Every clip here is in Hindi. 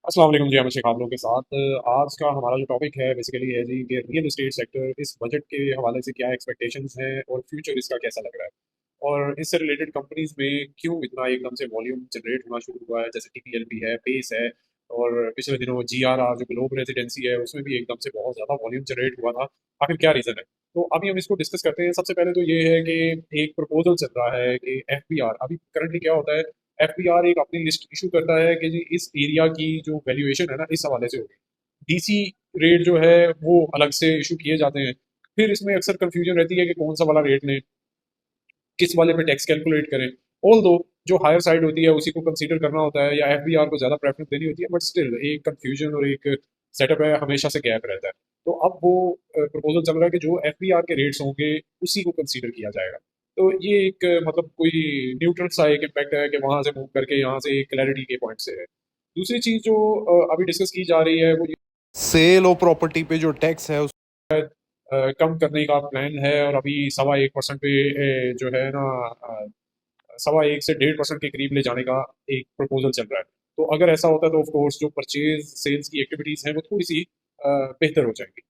अस्सलाम वालेकुम जी, हमें आप लोगों के साथ आज का हमारा जो टॉपिक है बेसिकली है जी कि रियल एस्टेट सेक्टर इस बजट के हवाले से क्या एक्सपेक्टेशंस हैं और फ्यूचर इसका कैसा लग रहा है और इससे रिलेटेड कंपनीज में क्यों इतना एकदम से वॉल्यूम जनरेट होना शुरू हुआ है, जैसे टीपीएलपी है, पेस है और पिछले दिनों जीआरआर जो ग्लोब रेजिडेंसी है उसमें भी एकदम से बहुत ज़्यादा वॉल्यूम जनरेट हुआ था। आखिर क्या रीज़न है? तो अभी हम इसको डिस्कस करते हैं। सबसे पहले तो ये है कि एक प्रपोजल चल रहा है कि एफबीआर अभी करंटली क्या होता है। एफबीआर एक अपनी लिस्ट इशू करता है कि जी इस एरिया की जो वैल्यूएशन है ना इस हवाले से होगी। डीसी रेट जो है वो अलग से इशू किए जाते हैं। फिर इसमें अक्सर कंफ्यूजन रहती है कि कौन सा वाला रेट लें, किस वाले पे टैक्स कैलकुलेट करें। ऑल दो जो हायर साइड होती है उसी को कंसीडर करना होता है या एफबीआर को ज्यादा प्रेफरेंस देनी होती है, बट स्टिल एक कंफ्यूजन और एक सेटअप है, हमेशा से गैप रहता है। तो अब वो प्रपोजल चल रहा है कि जो एफबीआर के रेट्स होंगे उसी को कंसीडर किया जाएगा। तो ये एक मतलब कोई न्यूट्रल सा एक इम्पैक्ट है कि वहां से मूव करके यहाँ से एक क्लैरिटी के पॉइंट से है। दूसरी चीज जो अभी डिस्कस की जा रही है वो सेल और प्रॉपर्टी पे जो टैक्स है कम करने का प्लान है और अभी 1.25% पे जो है ना 1.25 से 1.5% के करीब ले जाने का एक प्रपोजल चल रहा है। तो अगर ऐसा होता है तो ऑफ कोर्स जो परचेज सेल्स की एक्टिविटीज हैं वो थोड़ी सी बेहतर हो जाएंगी।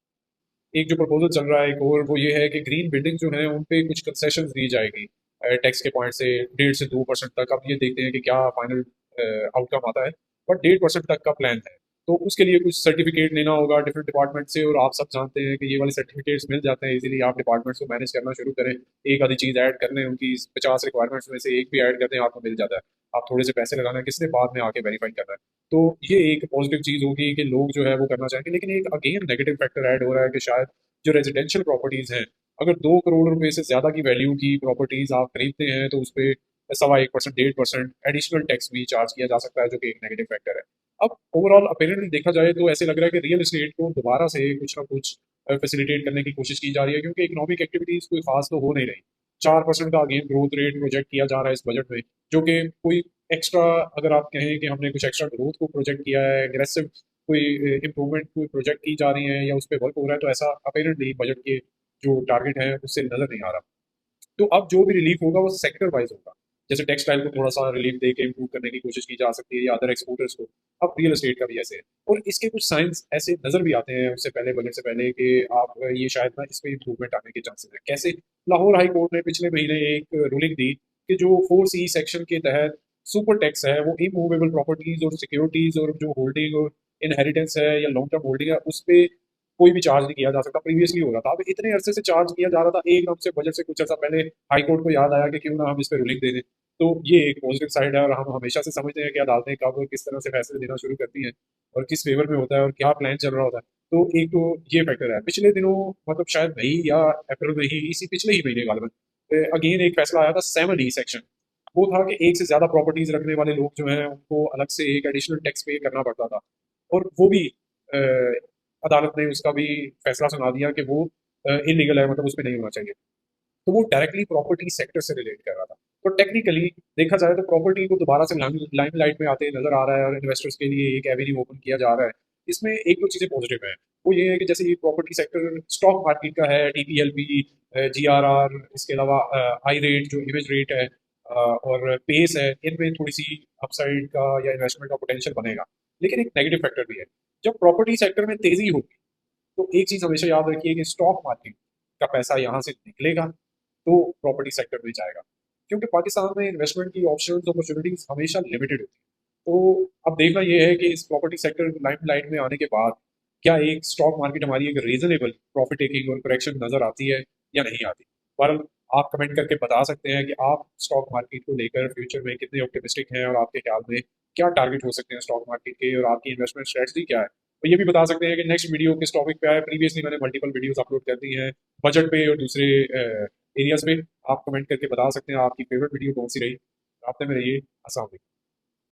एक जो प्रपोजल चल रहा है एक और वो ये है कि ग्रीन बिल्डिंग जो है उन पे कुछ कंसेशन दी जाएगी टैक्स के पॉइंट से 1.5 से 2% तक। अब ये देखते हैं कि क्या फाइनल आउटकम आता है, बट 1.5% तक का प्लान है। तो उसके लिए कुछ सर्टिफिकेट लेना होगा डिफरेंट डिपार्टमेंट से, और आप सब जानते हैं कि ये वाले सर्टिफिकेट्स मिल जाते हैं इजीली। आप डिपार्टमेंट्स को मैनेज करना शुरू करें, एक आधी चीज़ ऐड कर लें, उनकी 50 रिक्वायरमेंट्स में से एक भी ऐड कर दें, आपको मिल जाता है। आप थोड़े से पैसे लगाना है, किसने बाद में आके वेरीफाई करना है। तो ये एक पॉजिटिव चीज़ होगी कि लोग जो है वो करना चाहेंगे। लेकिन एक अगेन नेगेटिव फैक्टर ऐड हो रहा है कि शायद जो रेजिडेंशियल प्रॉपर्टीज हैं, अगर 2 करोड़ रुपए से ज्यादा की वैल्यू की प्रॉपर्टीज आप खरीदते हैं तो उस पर 1.25%, 1.5% एडिशनल टैक्स भी चार्ज किया जा सकता है, जो कि एक नेगेटिव फैक्टर है। अब ओवरऑल अपेरेंटली देखा जाए तो ऐसे लग रहा है कि रियल एस्टेट को दोबारा से कुछ ना कुछ फैसिलिटेट करने की कोशिश की जा रही है, क्योंकि इकोनॉमिक एक्टिविटीज कोई खास तो हो नहीं रही। 4% का अगेन ग्रोथ रेट प्रोजेक्ट किया जा रहा है इस बजट में, जो कि कोई एक्स्ट्रा, अगर आप कहें कि हमने कुछ एक्स्ट्रा ग्रोथ को प्रोजेक्ट किया है, एग्रेसिव कोई इम्प्रूवमेंट कोई प्रोजेक्ट की जा रही है या उस पर वर्क हो रहा है, तो ऐसा अपेरेंटली बजट के जो टारगेट है उससे नजर नहीं आ रहा। तो अब जो भी रिलीफ होगा वो सेक्टर वाइज होगा। जैसे टेक्सटाइल को थोड़ा सा रिलीफ दे के इम्प्रूव करने की कोशिश की जा सकती है या अदर एक्सपोर्टर्स को। अब रियल एस्टेट का भी ऐसे है, और इसके कुछ साइंस ऐसे नजर भी आते हैं उससे पहले, बजट से पहले, कि आप ये शायद ना इस पे इम्प्रूवमेंट आने के चांसेस है। कैसे? लाहौर हाई कोर्ट ने पिछले महीने एक रूलिंग दी कि जो 4C सेक्शन के तहत सुपर टैक्स है वो इमूवेबल प्रॉपर्टीज और सिक्योरिटीज और जो होल्डिंग और इनहेरिटेंस है या लॉन्ग टर्म होल्डिंग है उस पे कोई भी चार्ज नहीं किया जा सकता। प्रीवियसली हो रहा था, अब इतने अरसे से चार्ज किया जा रहा था, एकदम से बजट से कुछ ऐसा पहले हाई कोर्ट को याद आया कि क्यों ना हम इस पे रूलिंग दे दें। तो ये एक पॉजिटिव साइड है, और हम हमेशा से समझते हैं कि अदालतें कब और किस तरह से फैसले देना शुरू करती हैं और किस फेवर में होता है और क्या प्लान चल रहा होता है। तो एक तो ये फैक्टर है। पिछले दिनों मतलब शायद मई या अप्रैल में ही, इसी पिछले ही महीने गालिबन अगेन एक फैसला आया था 7D सेक्शन। वो था कि एक से ज्यादा प्रॉपर्टीज रखने वाले लोग जो हैं उनको अलग से एक एडिशनल टैक्स पे करना पड़ता था, और वो भी अदालत ने उसका भी फैसला सुना दिया कि वो इलीगल है, मतलब उस पर नहीं होना चाहिए। तो वो डायरेक्टली प्रॉपर्टी सेक्टर से रिलेट कर रहा था। तो टेक्निकली देखा जाए तो प्रॉपर्टी को दोबारा से लाइमलाइट में आते नजर आ रहा है और इन्वेस्टर्स के लिए एक एवेन्यू ओपन किया जा रहा है। इसमें एक दो चीजें पॉजिटिव है। वो ये है कि जैसे ये प्रॉपर्टी सेक्टर स्टॉक मार्केट का है, टीपीएलपी, जीआरआर, इसके अलावा आई रेट जो इमेज रेट है और पेस है, इनमें थोड़ी सी अपसाइड का या इन्वेस्टमेंट का पोटेंशियल बनेगा। लेकिन एक नेगेटिव फैक्टर भी है। जब प्रॉपर्टी सेक्टर में तेजी होगी तो एक चीज हमेशा याद रखिए कि स्टॉक मार्केट का पैसा यहाँ से निकलेगा तो प्रॉपर्टी सेक्टर में जाएगा, क्योंकि पाकिस्तान में इन्वेस्टमेंट की ऑप्शन अपॉर्चुनिटीज हमेशा लिमिटेड होती है। तो अब देखना यह है कि इस प्रॉपर्टी सेक्टर लाइमलाइट में आने के बाद क्या एक स्टॉक मार्केट हमारी एक रीजनेबल प्रॉफिट टेकिंग और करेक्शन नजर आती है या नहीं आती। बहरहाल आप कमेंट करके बता सकते हैं कि आप स्टॉक मार्केट को लेकर फ्यूचर में कितने ऑप्टिमिस्टिक हैं और आपके ख्याल में क्या टारगेट हो सकते हैं स्टॉक मार्केट के, और आपकी इन्वेस्टमेंट स्ट्रेटजी क्या है। तो ये भी बता सकते हैं कि नेक्स्ट वीडियो किस टॉपिक पे आए। प्रीवियसली मैंने मल्टीपल वीडियोस अपलोड कर दी हैं बजट पे और दूसरे एरियाज पे। आप कमेंट करके बता सकते हैं आपकी फेवरेट वीडियो कौन सी रही। रास्ते में रहिए। अस्सलाम वालेकुम।